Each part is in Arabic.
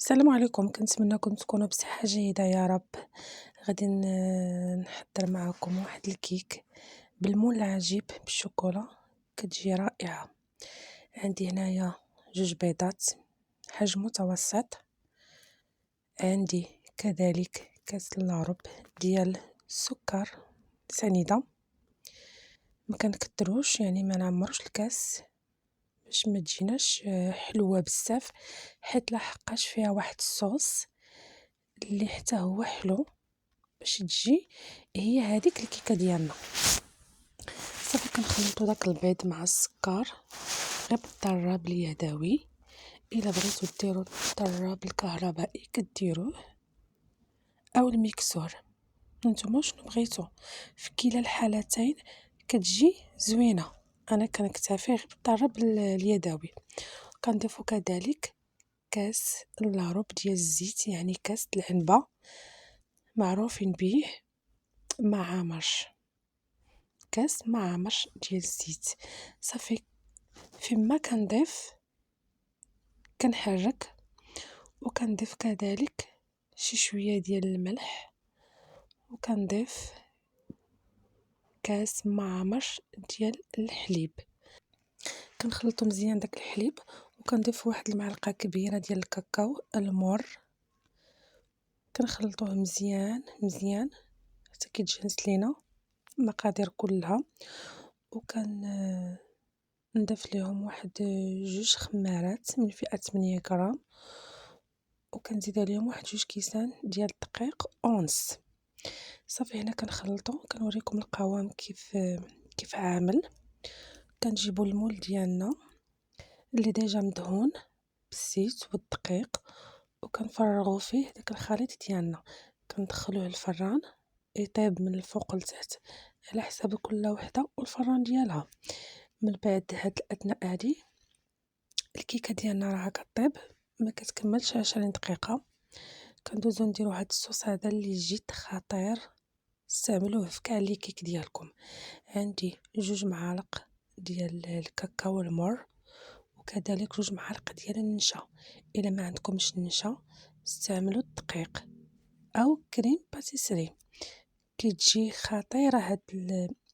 السلام عليكم، كنتمنىكم تكونوا بصحة جيدة يا رب. غادي نحضر معكم واحد الكيك بالمول العجيب بالشوكولا، كتجي رائعة. عندي هنايا 2 بيضات حجم متوسط، عندي كذلك كاس إلا ربع ديال السكر سنيدة، ما كنكتروش يعني ما نعمروش الكاس باش ما تجيناش حلوة بزاف، حيت لحقاش فيها واحد الصوص اللي حتى هو حلو باش تجي هي هذيك الكيكه ديالنا. صافي كنخلطوا داك البيض مع السكر غير بالضراب اليدوي، الا بغيتو ديروا الضراب الكهربائي كديروه او الميكسور، نتوما شنو بغيتو. في كلا الحالتين كتجي زوينه. انا كنكتفي غير بالضراب اليدوي. كنضيفو كذلك كاس الا ربع ديال الزيت، يعني كاس العنبه معروفين به معامر، كاس معامر ديال الزيت. صافي فيما كنضيف كنحرك، وكنضيف كذلك شي شويه ديال الملح، وكنضيف كاس معامر ديال الحليب. كنخلطو مزيان داك الحليب، وكنضيف واحد المعلقه كبيره ديال الكاكاو المر، كنخلطوه مزيان مزيان حتى كيتجانس لينا المقادير كلها. نضيف ليهم واحد 2 خمارات من فئة 8 غرام، وكنزيد عليهم واحد 2 كيسان ديال الدقيق أونس. صافي هنا كنخلطو، كنوريكم القوام كيف عامل. كنجيبو المول ديالنا اللي ديجا مدهون بالزيت والدقيق، وكنفرغو فيه داك الخليط ديالنا، كندخلوه الفران يطيب من الفوق لتحت على حساب كل وحده والفران ديالها. من بعد هاد الأثناء هادي الكيكه ديالنا راها كطيب، ما كتكملش 20 دقيقه. كندوزو نديرو هاد الصوص هذا اللي جد خطير، استعملوه في كاع لي كيك ديالكم. عندي 2 معالق ديال الكاكاو المر، وكذلك 2 معالق ديال النشا. الا ما عندكمش النشا استعملوا الدقيق او كريم باتيسري، كتجي خطيره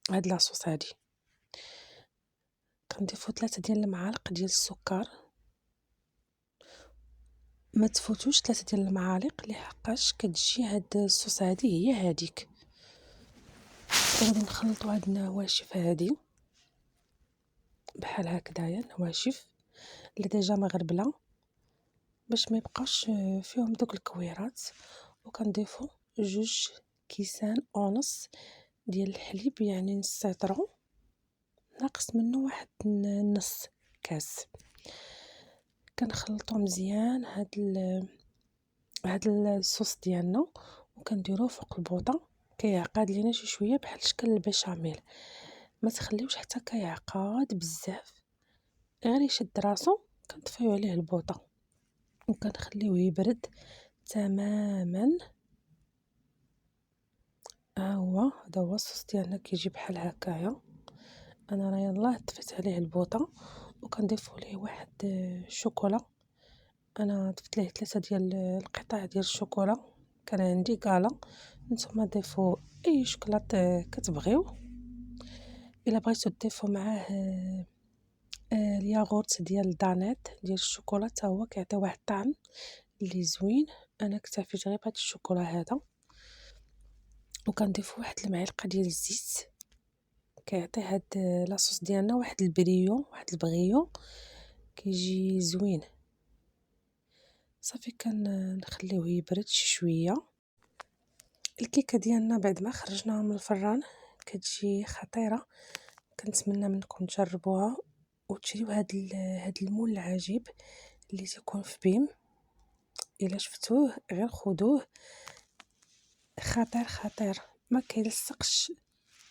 هاد لاصوص هادي. كنضيفو 3 ديال المعالق ديال السكر، ما تفوتوش 3 ديال المعالق لحقاش كتجي هاد الصوص هادي هي هاديك. غادي نخلطوا هاد النواشف هادي بحال هكذايا، النواشف اللي ديجا مغربله باش ما يبقاش فيهم دوك الكويرات. وكنضيفوا 2 كيسان ونص ديال الحليب، يعني نص عطرو ناقص منه واحد نص كاس. كنخلطوا مزيان هاد الصوص ديالنا، وكنديروه فوق البوطه كيعقد لينا شي شويه بحال شكل البشاميل. ما تخليوش حتى كيعقد بزاف، غير يشد راسو كنطفيو عليه البوطه وكنخليوه يبرد تماما. هذا هو الصوص ديالنا كيجي بحال هكايا. انا راه يلاه طفيت عليه البوطه، وكنضيفو ليه واحد الشوكولا. انا ضفت ليه 3 ديال القطع ديال الشوكولا، كان عندي كالا. نتوما ضيفوا اي شوكولات كتبغيو. الا بغيتو تضيفوا معاه الياغورت ديال دانيت ديال الشوكولا، حتى هو كيعطي واحد الطعم اللي زوين. انا اكتفيت غير بهاد الشوكولا هذا، وكنضيف واحد المعلقه ديال الزيت، كيعطي هاد لاصوص ديالنا واحد البغيو كيجي زوين. صافي كنخليوه يبرد شي شويه. الكيكه ديالنا بعد ما خرجناها من الفران كتجي خطيره. كنتمنى منكم تجربوها وتشريو هاد المول العجيب اللي تيكون في بيم. الا شفتوه غير خدوه، خطير خطير ما كيلصقش،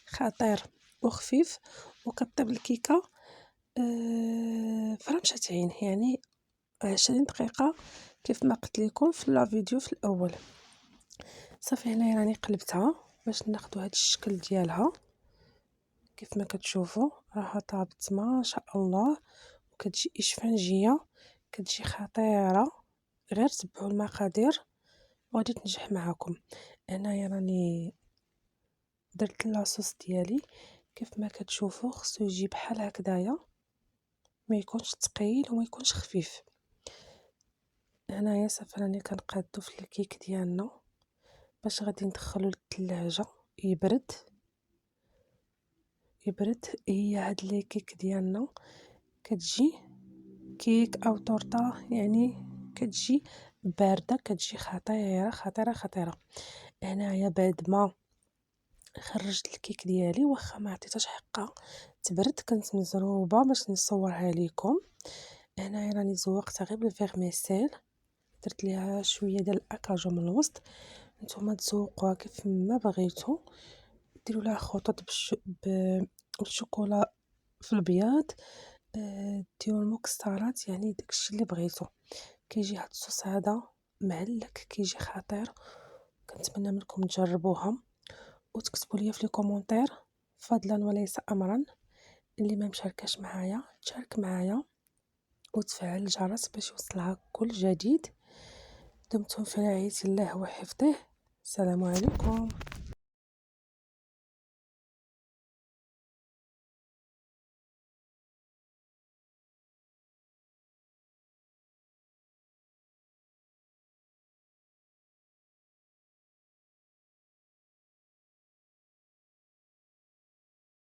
خطير وخفيف، وكطيب الكيكه فرمشة عين، يعني 20 دقيقه كيف ما قلت لكم في لا فيديو في الاول. صافي هنايا راني قلبتها باش ناخذ هذا الشكل ديالها. كيف ما كتشوفوا راها طابت ما شاء الله، وكتجي اشفنجيه، كتجي خطيره غير تبعوا المقادير وغادي تنجح معاكم. هنايا راني درت لاصوص ديالي كيف ما كتشوفوا، خصو يجي بحال هكذايا، ما يكونش ثقيل وما يكونش خفيف. هنايا صافي راني كنقادو في الكيك ديالنا باش غادي ندخلو للثلاجة يبرد. هي هاد لي كيك ديالنا كتجي كيك او طورطة، يعني كتجي باردة، كتجي خطيرة خطيرة خطيرة. هنايا بعد ما خرجت الكيك ديالي واخا ما عطيتهاش حقها تبرد، كنت مزروبة باش نصورها ليكم. هنايا راني زوقتها غير بالفيغميسيل، درت ليها شويه ديال الاكاجو من الوسط. نتوما تزوقوها كيف ما بغيتو، ديروا لها خطوط بالشوكولا في البياض، ديروا المكسرات، يعني داكشي اللي بغيتو. كيجي هاد الصوص هذا معلك، كيجي خطير. كنتمنى منكم تجربوها وتكتبوا لي في لي كومونتير فضلا وليس امرا. اللي ما مشاركاش معايا تشارك معايا وتفعل الجرس باش يوصلها كل جديد. دمتم في رعاية الله وحفظه. السلام عليكم.